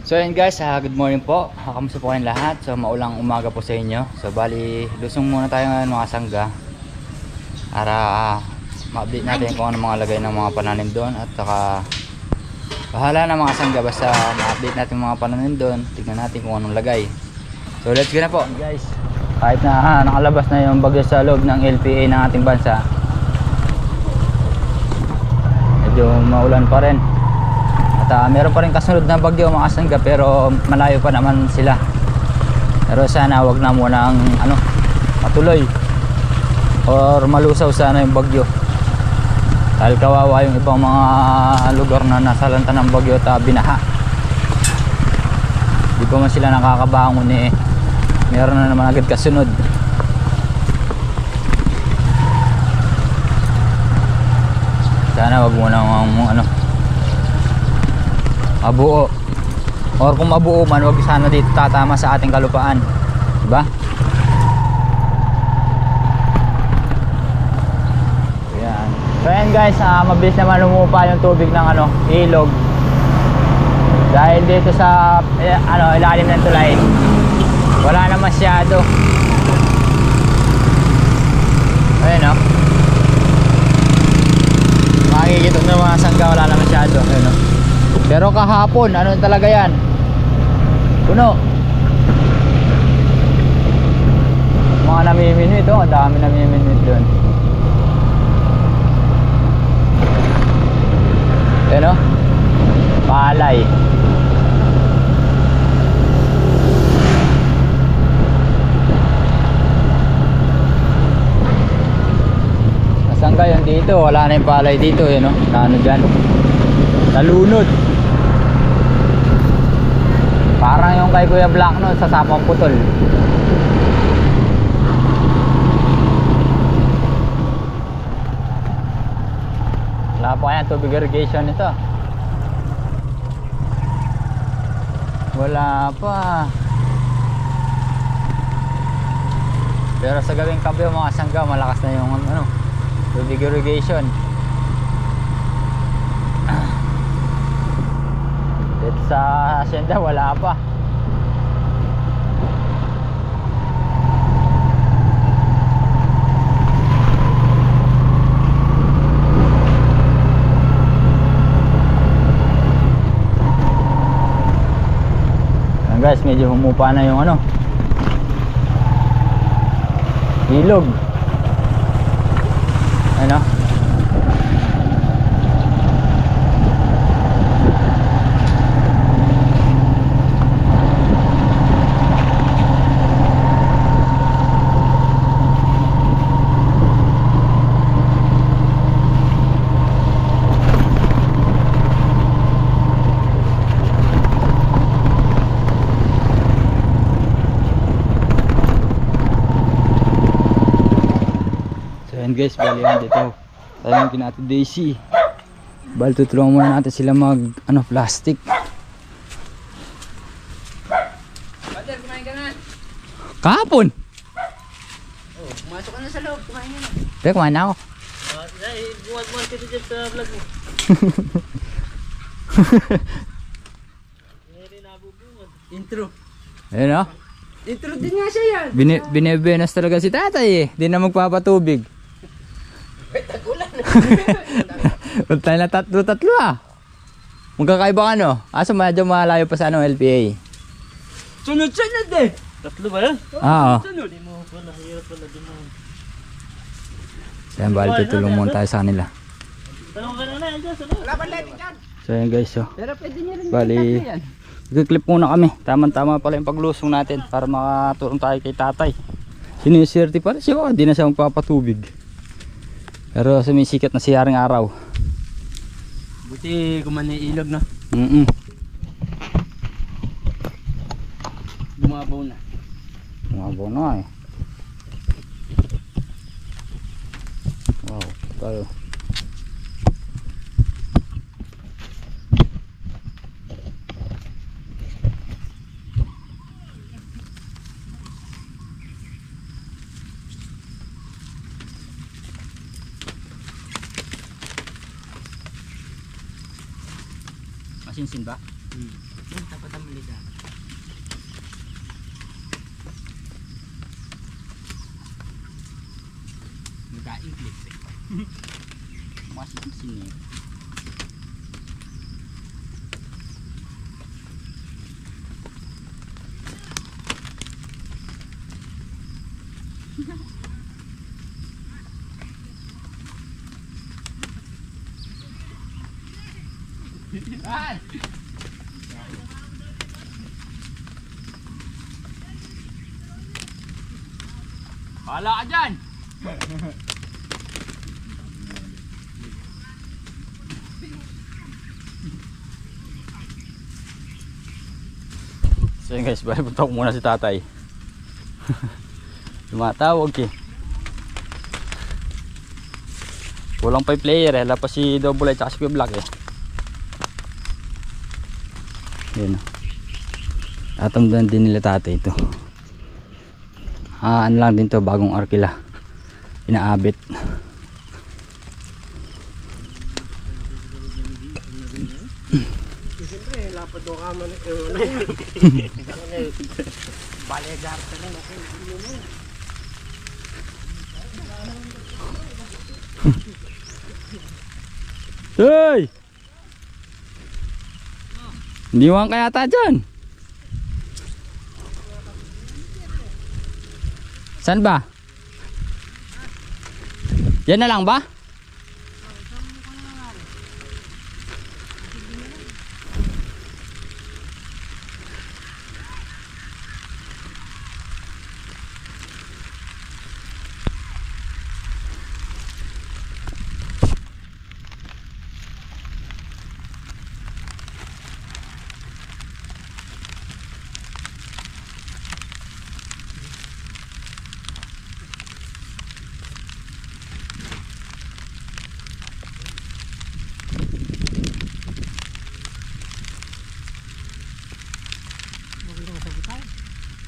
So ayun guys, good morning po. Kamusta po kayong lahat? So maulang umaga po sa inyo. So bali, lusong muna tayo ngayon mga sangga para ma-update natin kung ano mga lagay ng mga pananim doon. At saka bahala na mga sangga, basta ma-update natin mga pananim doon. Tignan natin kung anong lagay. So let's go na po guys. Kahit na nakalabas na yung bagyo sa loob ng LPA ng ating bansa, medyo maulan pa rin. At meron pa rin kasunod na bagyo mga sangga, pero malayo pa naman sila. Pero sana wag na muna ang matuloy or malusaw sana yung bagyo, dahil kawawa yung ibang mga lugar na nasalanta ng bagyo at binaha. Di pa man sila nakakabangon meron na naman agad kasunod. Sana wag muna mabuo, or kung mabuo man, wag sana dito tatama sa ating kalupaan, diba? Ayan. So ayan guys, mabilis naman lumupa yung tubig ng ilog, dahil dito sa ilalim ng tulay wala na masyado. Ayan makikita ng mga sangga, wala na masyado. Ayan pero kahapon, talaga yan? Puno. Mga namiminit, ang dami namiminit doon. Ayan palay. Nasaan kayo dito? Wala na yung palay dito, dyan. Nalunod. Parang yung kay Kuya Black sa Sapang Putol. Wala pa kaya tubig irrigation ito. Wala pa. Pero sa gawing kabe mga sangga, malakas na yung tubig irrigation. Dito sa asyenda wala pa. Ayan guys, medyo humupa na yung ilog. Ayan guys, bali yan dito tayo yung kinati Daisy. Bali tutulungan muna natin sila mag plastic. Father, kumain ka na? Kahapon? Oh, pumasok ka na sa loob, kumain ka na. Pero kumain na ako. Buwag-buwag ka dyan sa vlog mo. Intro. Ayan intro din nga siya yan. Binebenas talaga si tatay di na magpapatubig. Tagulan. Tayo na tatlo magkakaiba aso medyo malayo pa sa LPA. Sunod-sunod tatlo ba yan? Oo. Sunod mo pala, hirap pala din mo. Ayan, bali tutulong muna tayo sa kanila. Tanong ka na wala pa lighting dyan. So ayan guys, pero pwede nyo rin bali i-clip muna kami. Tama-tama pala yung paglusong natin para makatulong tayo kay tatay. Siniswerte pala siya, di na siya magpapatubig. Pero sumisikat na siyaring araw. Buti kumani ilog na. Lumabaw na. Lumabaw na Wow, tayo. Masinsin ba? Tapat ang malida. Nagdaing clip eh. Masih sini. Ay! Hala ka dyan! So yun guys, bali punta ko muna si tatay. Tumatawag eh. Kulang pa yung player eh, lapas si Double Light at si Black eh. Yun. Tatamdan din nila tatay ito. Ano lang din to, bagong arkila. Inaabit. Siyempre, lapad mo ka man. Balegar ka lang ako. Hey! Iniwan ka yata dyan. Saan ba? Yan na lang ba?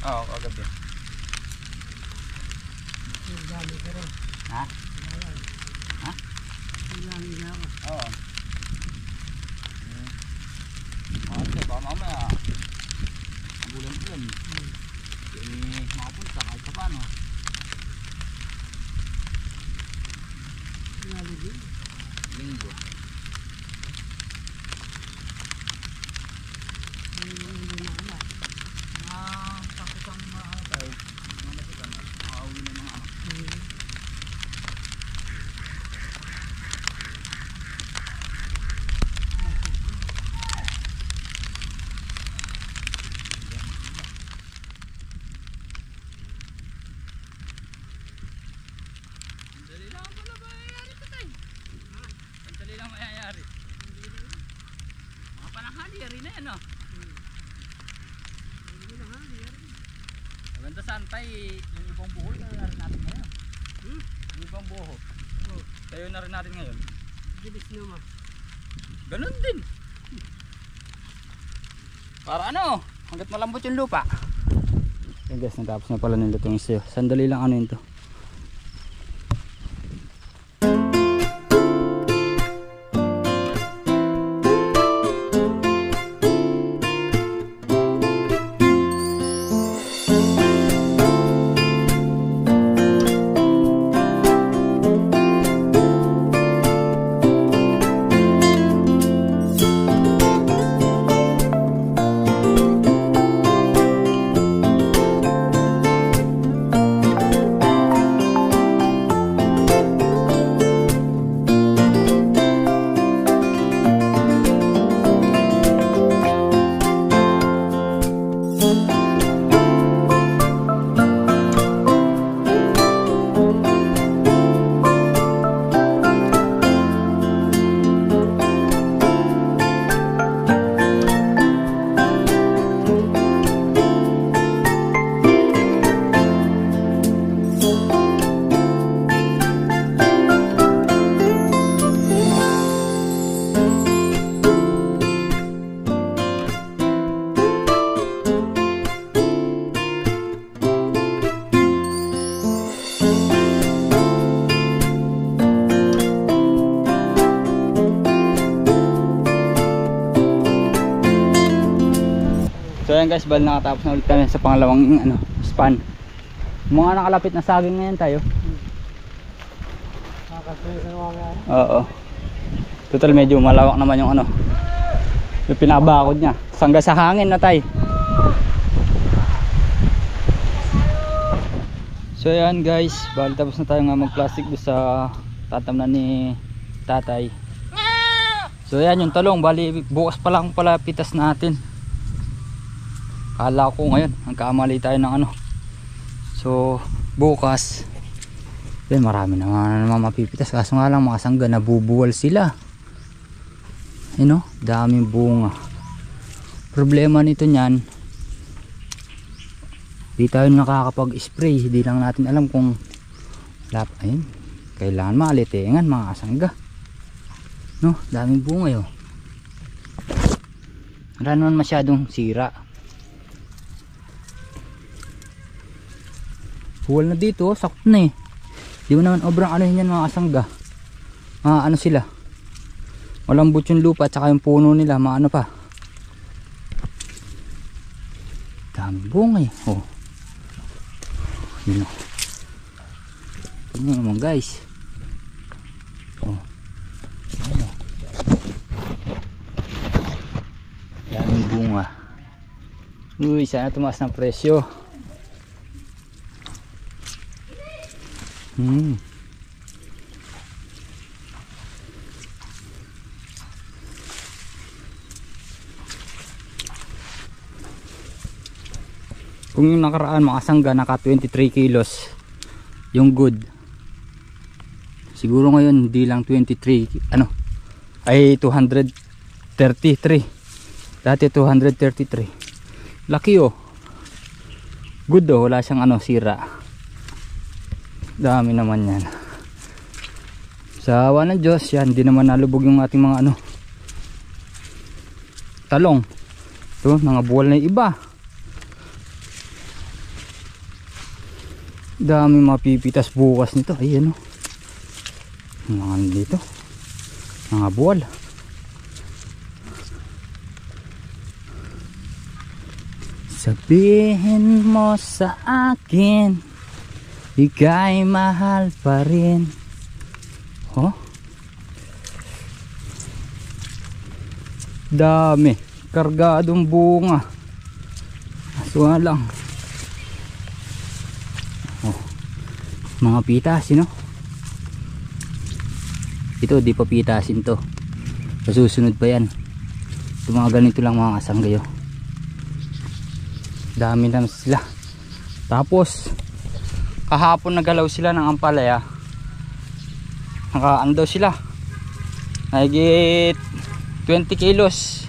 Oo, kagabi. Ha? Ha? Oo. Okay, baka mamaya bulan-bulan makapunta kahit pa paano. Linggo. Maganda saan tayo yung ibang buho tayo na rin natin ngayon. Yung ibang buho tayo na rin natin ngayon. Bilis naman. Ganun din. Para ano, hanggat malambot yung lupa. Yan guys, natapos na pala nila itong isayo. Sandali lang ano yun to. So ayan guys, bali nakatapos na ulit kami sa pangalawang span. Mga nakalapit na saging ngayon tayo. Oo. Total medyo malawak naman yung yung pinabakod niya. Sangga sa hangin na tayo. So ayan guys, bali tapos na tayo nga mag-plastic doon sa tatamnan ni tatay. So ayan yung talong, bali bukas pa lang pala pitas natin. Kala ko ngayon, nagkamali tayo ng So bukas, yan marami naman mapipitas. Kaso nga lang mga sangga, nabubuwal sila. Daming bunga. Problema nito niyan, di tayo nakakapag-spray. Hindi lang natin alam kung ayun, kailangan maalitengan mga sangga. Daming bunga yun. Wala naman masyadong sira. Buwal na dito, sakto na eh. Di mo naman obrang yan mga kasangga. Sila. Malambot yung lupa at saka yung puno nila, pa. Daming bunga eh. Yun o. Tignan naman guys. Daming bunga. Uy, sana tumaas ng presyo. Kung yung nakaraan mga sangga naka 23 kilos yung good, siguro ngayon hindi lang 23 ay 233. Dati 233. Laki good wala siyang sira. Dami naman yan. Sa awa ng Diyos yan, hindi naman nalubog yung ating mga talong. Ito, mga buwal na iba. Dami mapipitas bukas nito. Ayan mga dito, mga buwal. Sabihin mo sa akin ika'y mahal pa rin. Dami, kargadong bunga. Aswa lang. Mga pitasin ito di pa pitasin to. Susunod pa yan. Ito mga ganito lang mga kasanggayo. Dami naman sila. Tapos kahapon nagalaw sila ng ampalaya. Daw sila. Nagigit 20 kilos.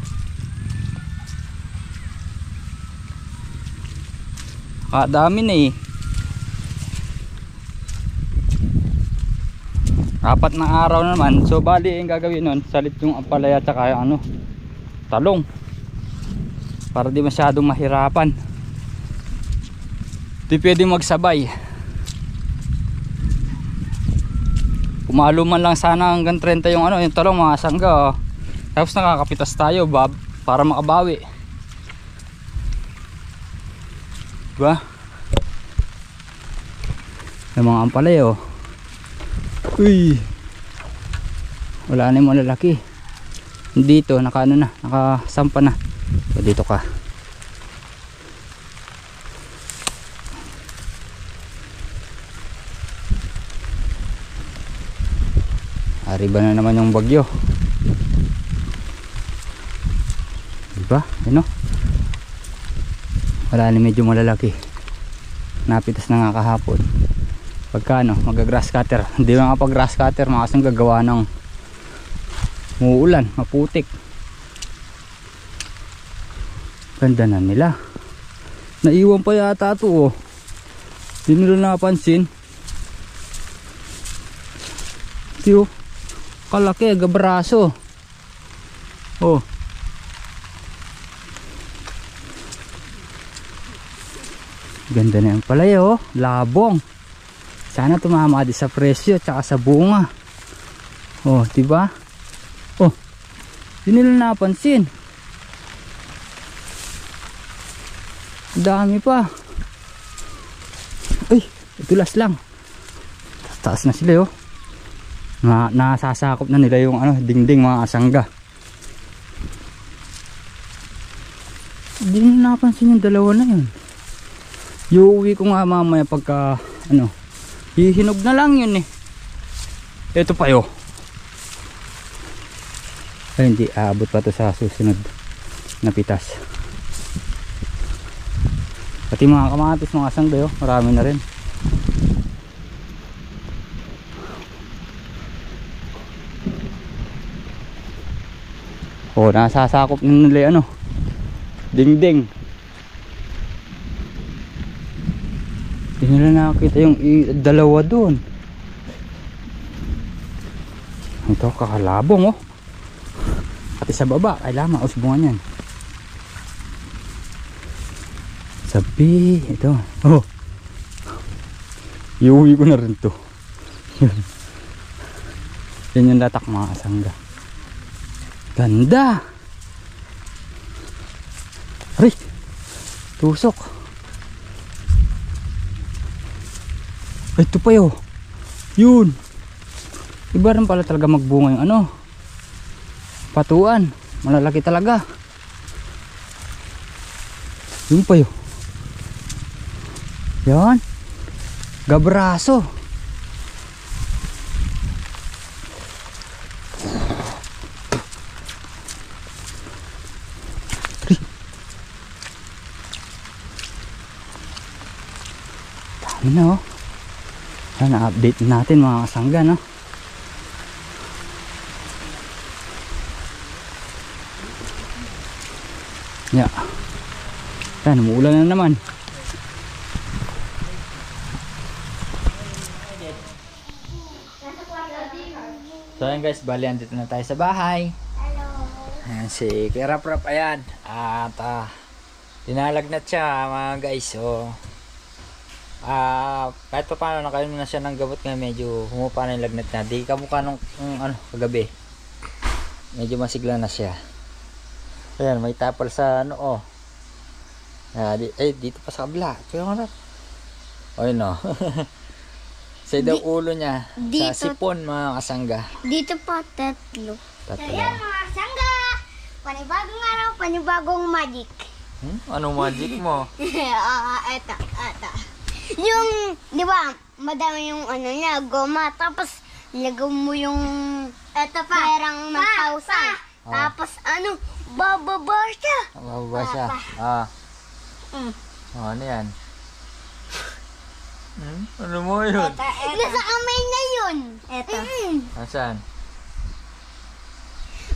Dami na eh. 4 na araw naman. So bali yung gagawin nun, salit yung ampalaya at saka yung talong. Para di masyadong mahirapan. Di pwede magsabay. Pumalo man lang sana hanggang 30 yung yung talong mga sangga. Tapos nakakapitas tayo para makabawi. Diba? Yung mga ampalaya Uy. Wala na yung malalaki. Dito nakasampa na. So dito ka. Arriba na naman yung bagyo. Diba? Wala na medyo malalaki. Napitas na nga kahapon. Pagka mag-grass cutter. Hindi mga pag-grass cutter, makasang gagawa ng muulan, maputik. Ganda na nila. Naiwan pa yata ito Hindi nila napansin. Ito kalaki, gabraso. Ganda na yung palaya labong. Sana tumama din sa presyo tsaka sa bunga. Diba? Hindi nila napansin. Dami pa. Ay, itulas lang. Taas na sila oh. Nasasakop na nila yung ano, dingding mga asangga. Hindi na napansin yung dalawa na yun. Iuwi ko nga mamaya pagka ano, hihinog na lang yun eh. Ito pa yo. Ay, hindi aabot pa to sa susunod na pitas. Pati mga kamatis, mga asangga yo, marami na rin. Oh, nasasakop na nila ano, dingding. Hindi nila nakakita yung dalawa doon. Ito kakalabong oh. Pati sa baba, kailangan mausbungan yan. Sabi, ito. Oh. Iuwi ko na rin to. Yan yung latak mga asangga. Ganda. Aray, tusok. Ito pa yun. Yun. Iba rin pala talaga magbunga yung ano, patuan. Malalaki talaga. Yun pa yun. Yan. Gabraso. Dami na oh. Na-update natin mga kasangga no. Yeah. Yan, umuulan na naman. So ayan guys, bali andito na tayo sa bahay. Hello. Ayan si Kuya Rap, ayan. At dinalagnat siya mga guys. So kahit pa paano nakainom na siya ng gamot nga, medyo humupa na yung lagnat niya. Di kamukha nung ano, kagabi. Medyo masigla na siya. Ayan, may tapal sa ano oh. Dito pa sa kabila. Kuya Rap. Ayun oh. Sa daw ulo niya, dito, sa sipon mga kasangga. Dito pa tatlo. Tatlo. Ayan mga kasangga. Panibagong araw, panibagong magic. Anong magic mo? Eto. Yung, di ba, madami yung ano niya, goma. Tapos, lagaw mo yung perang magpausan. Tapos, ano, bababa siya. Bababa siya. Ano yan? Ano mo yun? Nasa kamay na yun. Eto. Nasaan?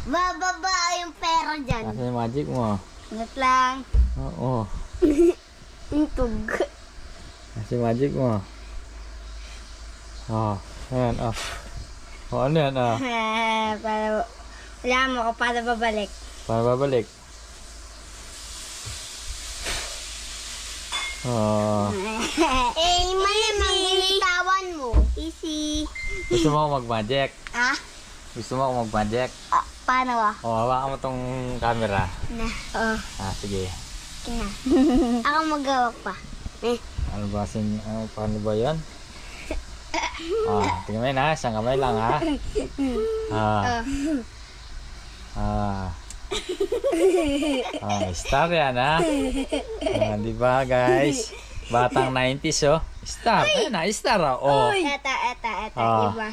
Bababa yung pera dyan. Nasaan yung magic mo? Ingat lang. Oo. Intug. Nasaan yung magic mo? Ayan, ano yan, Para, wala mo ko para babalik. Para babalik. Malamang binitawan mo. Easy. Gusto mo ako mag-magic? Gusto mo ako mag-magic? Paano ba? Hawakan mo tong camera. Sige. Na. Ako magawak pa. Ano ba paano ba yan? Tingnan mo yun ha, isang kamay lang ha. Star yan ha. Diba guys? Batang 90s oh. Star. Ayun na, star oh. Eta. Iba.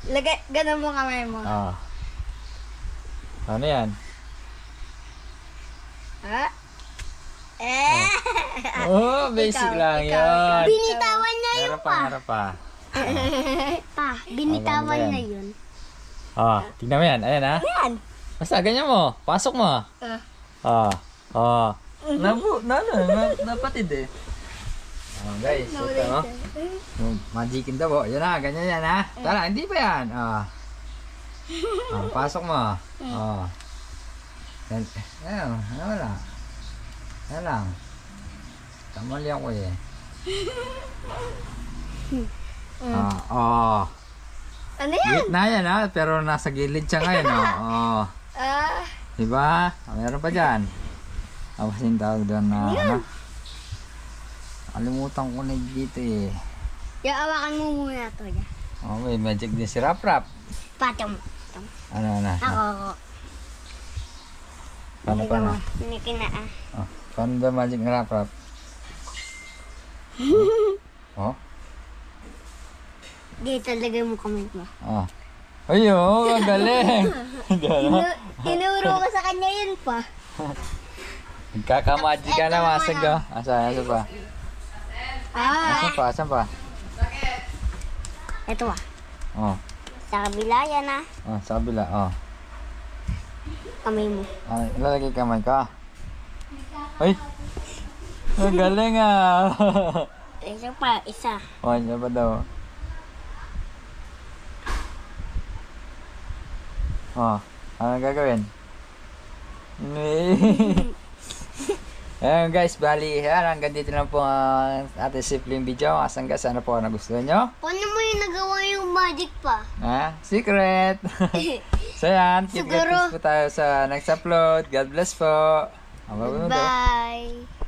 Lagay, ganun mo kamay mo. Ano yan? Basic lang yun. Binitawan niya yun pa. Harap pa. Binitawan niya yun. Tingnan mo yan. Ayan ha. Yan. Basta ganyan mo. Pasok mo. Napatid eh. Guys, ito no. Magicin daw. Yan ha. Ganyan yan ha. Tara, hindi pa yan. Pasok mo. Ayan, wala. Ayan lang. Tamali ako eh. Ano yan? Gitna yan ha, pero nasa gilid siya ngayon. Diba? Meron pa dyan. Tapos yung tawag doon na ano. Kalimutan ko na dito eh. Yung awakan mo muna to. Ya. Oh, may magic din si Rap Rap. Patong. Ano. Ako. Paano? Ninikin na ah. Oh, paano ba magic ni Rap Rap? Oh? Dito, lagay mo kamay mo. Oh. Ayun, ang galing. Tinuro ko sa kanya yun pa. Nagkakamagic ka na, masag oh. Asa pa? Asan pa? Ito ah. Oh. Sa kabila yan ah. Oh, sa kabila, oh. Kamay mo. Ah, ilalagay kamay ka. Ay! Ang galing ah! Isa pa, isa. Oh, isa pa daw. Oh, ano gagawin? Ayan guys, bali, hanggang dito lang po ang ating simpleng video. Asang sana po nagustuhan nyo. Paano mo yung nagawa yung magic pa? Ha? Secret! So yan, keep Siguro. po tayo sa next upload. God bless po. Bye!